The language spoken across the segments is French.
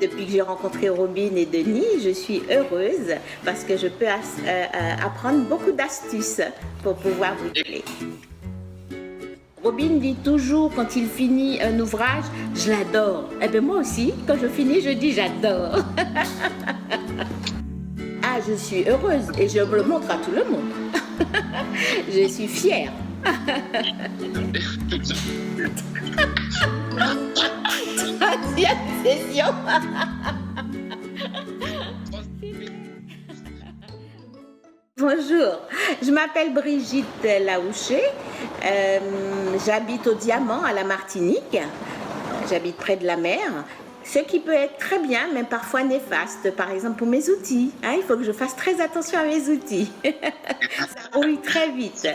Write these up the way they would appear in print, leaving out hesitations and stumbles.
Depuis que j'ai rencontré Robin et Denis, je suis heureuse parce que je peux apprendre beaucoup d'astuces pour pouvoir bricoler. Robin dit toujours quand il finit un ouvrage, je l'adore. Eh bien moi aussi, quand je finis, je dis j'adore. Ah, je suis heureuse et je le montre à tout le monde. Je suis fière. Troisième session. Bonjour, je m'appelle Brigitte Laouché, j'habite au Diamant à la Martinique, j'habite près de la mer, ce qui peut être très bien mais parfois néfaste, par exemple pour mes outils, il faut que je fasse très attention à mes outils, ça rouille très vite.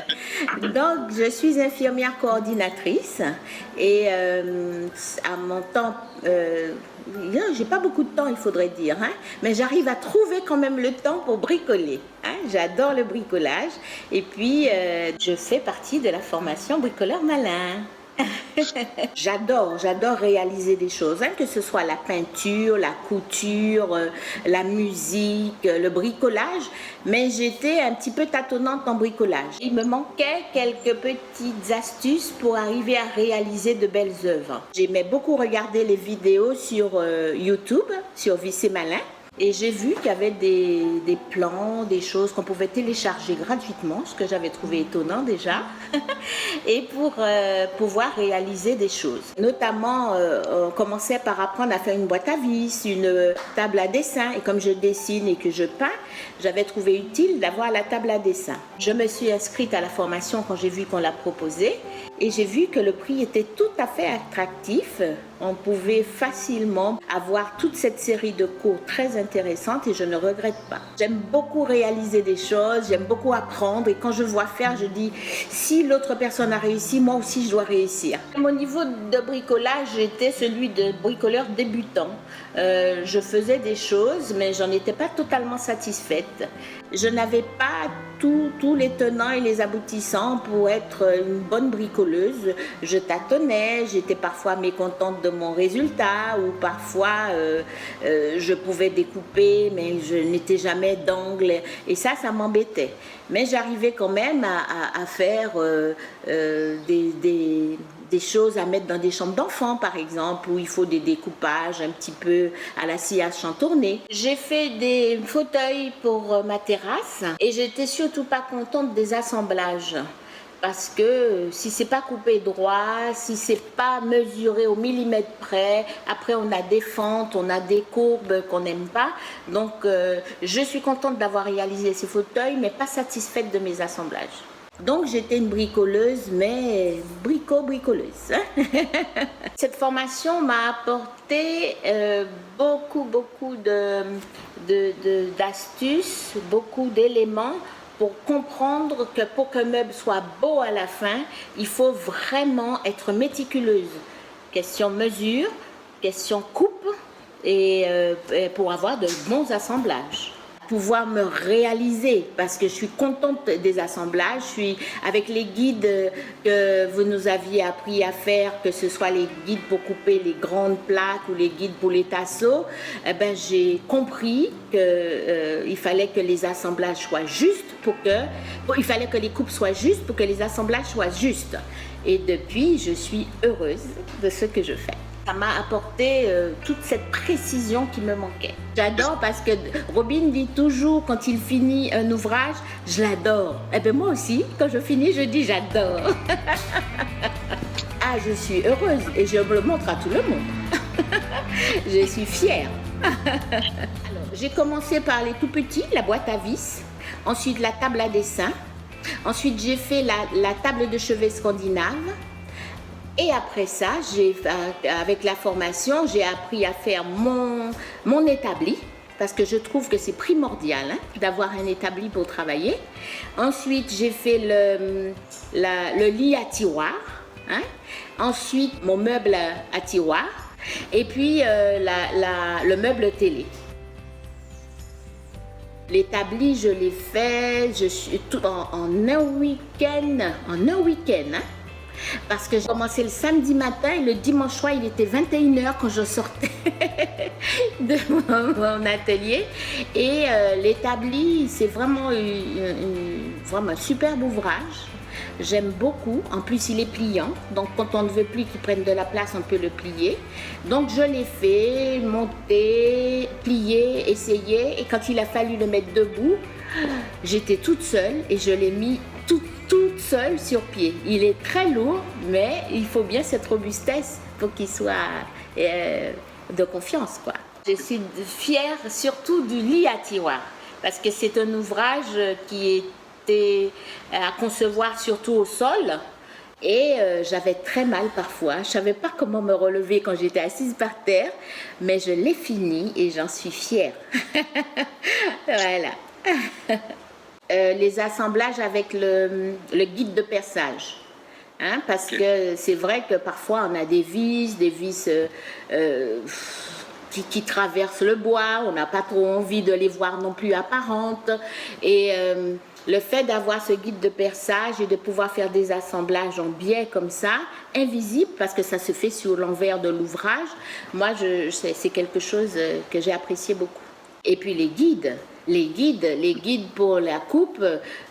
Donc je suis infirmière coordinatrice et à mon temps, j'ai pas beaucoup de temps il faudrait dire, mais j'arrive à trouver quand même le temps pour bricoler. J'adore le bricolage et puis je fais partie de la formation bricoleur malin. J'adore réaliser des choses, que ce soit la peinture, la couture, la musique, le bricolage, mais j'étais un petit peu tâtonnante en bricolage. Il me manquait quelques petites astuces pour arriver à réaliser de belles œuvres. J'aimais beaucoup regarder les vidéos sur YouTube, sur Vissé Malin. Et j'ai vu qu'il y avait des plans, des choses qu'on pouvait télécharger gratuitement, ce que j'avais trouvé étonnant déjà, et pour pouvoir réaliser des choses. Notamment, on commençait par apprendre à faire une boîte à vis, une table à dessin. Et comme je dessine et que je peins, j'avais trouvé utile d'avoir la table à dessin. Je me suis inscrite à la formation quand j'ai vu qu'on l'a proposée et j'ai vu que le prix était tout à fait attractif. On pouvait facilement avoir toute cette série de cours très intéressantes et je ne regrette pas. J'aime beaucoup réaliser des choses, j'aime beaucoup apprendre et quand je vois faire, je dis si l'autre personne a réussi, moi aussi je dois réussir. Mon niveau de bricolage était celui de bricoleur débutant. Je faisais des choses mais j'en étais pas totalement satisfaite. Je n'avais pas tous les tenants et les aboutissants pour être une bonne bricoleuse. Je tâtonnais, j'étais parfois mécontente de mon résultat ou parfois je pouvais découper mais je n'étais jamais d'angle et ça m'embêtait. Mais j'arrivais quand même à faire des choses à mettre dans des chambres d'enfants par exemple où il faut des découpages un petit peu à la sciage chantournée. J'ai fait des fauteuils pour ma terrasse et j'étais surtout pas contente des assemblages. Parce que si c'est pas coupé droit, si c'est pas mesuré au millimètre près, après on a des fentes, on a des courbes qu'on n'aime pas. Donc je suis contente d'avoir réalisé ces fauteuils, mais pas satisfaite de mes assemblages. Donc j'étais une bricoleuse, mais bricoleuse. Cette formation m'a apporté beaucoup d'astuces, beaucoup d'éléments pour comprendre que pour qu'un meuble soit beau à la fin, il faut vraiment être méticuleuse. Question mesure, question coupe et pour avoir de bons assemblages. Pouvoir me réaliser parce que je suis contente des assemblages, je suis avec les guides que vous nous aviez appris à faire, que ce soit les guides pour couper les grandes plaques ou les guides pour les tasseaux, j'ai compris qu'il fallait que les assemblages soient justes il fallait que les coupes soient justes pour que les assemblages soient justes. Et depuis, je suis heureuse de ce que je fais. Ça m'a apporté toute cette précision qui me manquait. J'adore parce que Robin dit toujours quand il finit un ouvrage, je l'adore. Et bien moi aussi, quand je finis, je dis j'adore. Ah, je suis heureuse et je le montre à tout le monde. Je suis fière. Alors, j'ai commencé par les tout petits, la boîte à vis, ensuite la table à dessin, ensuite j'ai fait la table de chevet scandinave. Et après ça, avec la formation, j'ai appris à faire mon établi, parce que je trouve que c'est primordial d'avoir un établi pour travailler. Ensuite, j'ai fait le lit à tiroir, ensuite mon meuble à tiroir, et puis le meuble télé. L'établi, je l'ai fait en un week-end, parce que j'ai commencé le samedi matin et le dimanche soir, il était 21h quand je sortais de mon atelier. Et l'établi, c'est vraiment, vraiment un superbe ouvrage. J'aime beaucoup. En plus, il est pliant. Donc, quand on ne veut plus qu'il prenne de la place, on peut le plier. Donc, je l'ai fait, monter, plier, essayer. Et quand il a fallu le mettre debout, j'étais toute seule et je l'ai mis toute seule sur pied. Il est très lourd, mais il faut bien cette robustesse pour qu'il soit de confiance, quoi. Je suis fière surtout du lit à tiroir parce que c'est un ouvrage qui était à concevoir surtout au sol et j'avais très mal parfois. Je ne savais pas comment me relever quand j'étais assise par terre, mais je l'ai fini et j'en suis fière. Voilà. Les assemblages avec le guide de perçage. Hein, parce que c'est vrai que parfois on a des vis qui traversent le bois, on n'a pas trop envie de les voir non plus apparentes. Et le fait d'avoir ce guide de perçage et de pouvoir faire des assemblages en biais comme ça, invisible, parce que ça se fait sur l'envers de l'ouvrage, moi c'est quelque chose que j'ai apprécié beaucoup. Et puis les guides pour la coupe,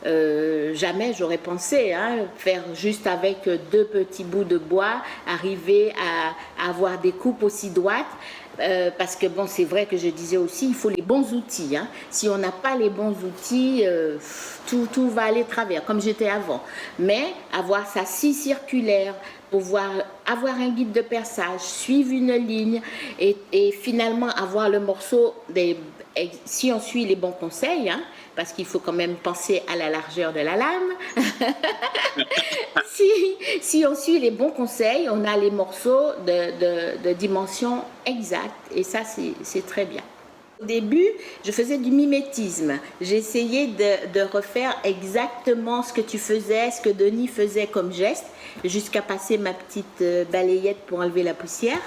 jamais j'aurais pensé faire juste avec 2 petits bouts de bois, arriver à avoir des coupes aussi droites. Parce que bon, c'est vrai que je disais aussi, il faut les bons outils. Si on n'a pas les bons outils, tout va aller de travers, comme j'étais avant. Mais avoir ça si circulaire, pouvoir avoir un guide de perçage, suivre une ligne et finalement avoir le morceau, si on suit les bons conseils, parce qu'il faut quand même penser à la largeur de la lame. Si on suit les bons conseils, on a les morceaux de dimension exacte et ça c'est très bien. Au début, je faisais du mimétisme. J'essayais de refaire exactement ce que tu faisais, ce que Denis faisait comme geste, jusqu'à passer ma petite balayette pour enlever la poussière.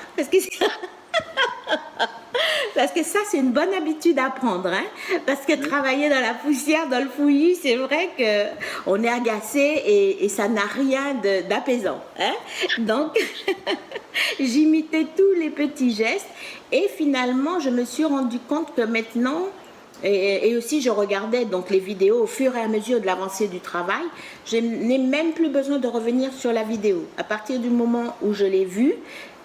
Parce que ça, c'est une bonne habitude à prendre. Parce que travailler dans la poussière, dans le fouillis, c'est vrai qu'on est agacé et ça n'a rien d'apaisant. Donc, j'imitais tous les petits gestes. Et finalement, je me suis rendu compte que maintenant, et aussi je regardais donc les vidéos au fur et à mesure de l'avancée du travail, je n'ai même plus besoin de revenir sur la vidéo. À partir du moment où je l'ai vue,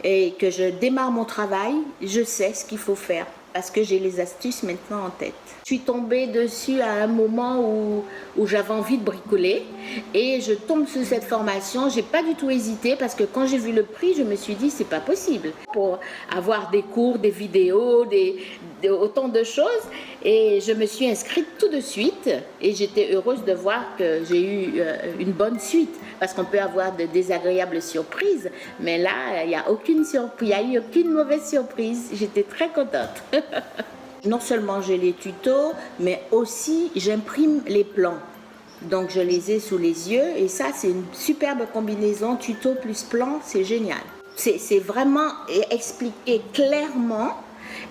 et que je démarre mon travail, je sais ce qu'il faut faire parce que j'ai les astuces maintenant en tête. Je suis tombée dessus à un moment où j'avais envie de bricoler et je tombe sur cette formation. J'ai pas du tout hésité parce que quand j'ai vu le prix, je me suis dit c'est pas possible pour avoir des cours, des vidéos, autant de choses. Et je me suis inscrite tout de suite et j'étais heureuse de voir que j'ai eu une bonne suite parce qu'on peut avoir de désagréables surprises, mais là il n'y a aucune surprise, il n'y a eu aucune mauvaise surprise. J'étais très contente. Non seulement j'ai les tutos, mais aussi j'imprime les plans. Donc je les ai sous les yeux et ça c'est une superbe combinaison, tuto plus plan, c'est génial. C'est vraiment expliqué clairement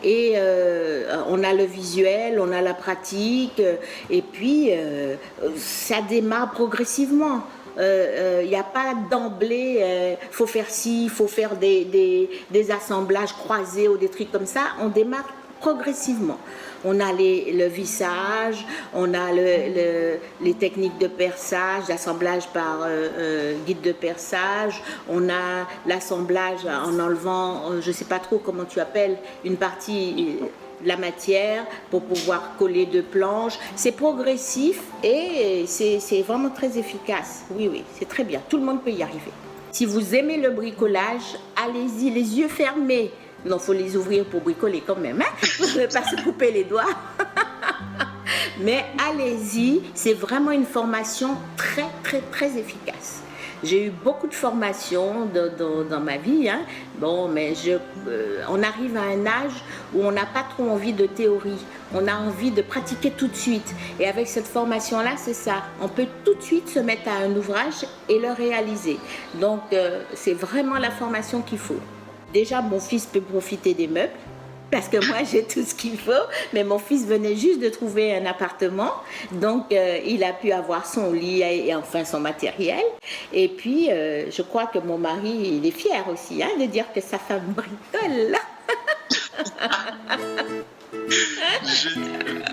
et on a le visuel, on a la pratique et puis ça démarre progressivement. Il n'y a pas d'emblée, faut faire ci, il faut faire des assemblages croisés ou des trucs comme ça. On démarre progressivement. On a le vissage, on a les techniques de perçage, l'assemblage par guide de perçage, on a l'assemblage en enlevant, je ne sais pas trop comment tu appelles, une partie de la matière pour pouvoir coller 2 planches. C'est progressif et c'est vraiment très efficace. Oui, c'est très bien. Tout le monde peut y arriver. Si vous aimez le bricolage, allez-y, les yeux fermés. Non, il faut les ouvrir pour bricoler quand même, pour ne pas se couper les doigts. Mais allez-y, c'est vraiment une formation très, très, très efficace. J'ai eu beaucoup de formations dans ma vie, Bon, mais on arrive à un âge où on n'a pas trop envie de théorie. On a envie de pratiquer tout de suite. Et avec cette formation-là, c'est ça. On peut tout de suite se mettre à un ouvrage et le réaliser. Donc, c'est vraiment la formation qu'il faut. Déjà, mon fils peut profiter des meubles. parce que moi j'ai tout ce qu'il faut, mais mon fils venait juste de trouver un appartement, donc il a pu avoir son lit et enfin son matériel. Et puis je crois que mon mari, il est fier aussi de dire que sa femme bricole.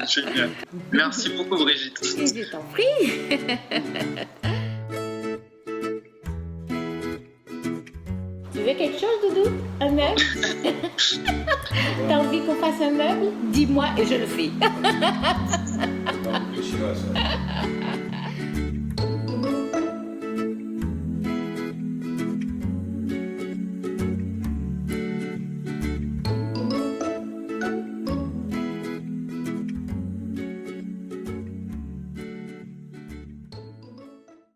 Génial. Merci beaucoup, Brigitte. Je t'en prie. Tu veux quelque chose, Doudou? Un meuble? T'as envie qu'on fasse un meuble? Dis-moi et je le fais.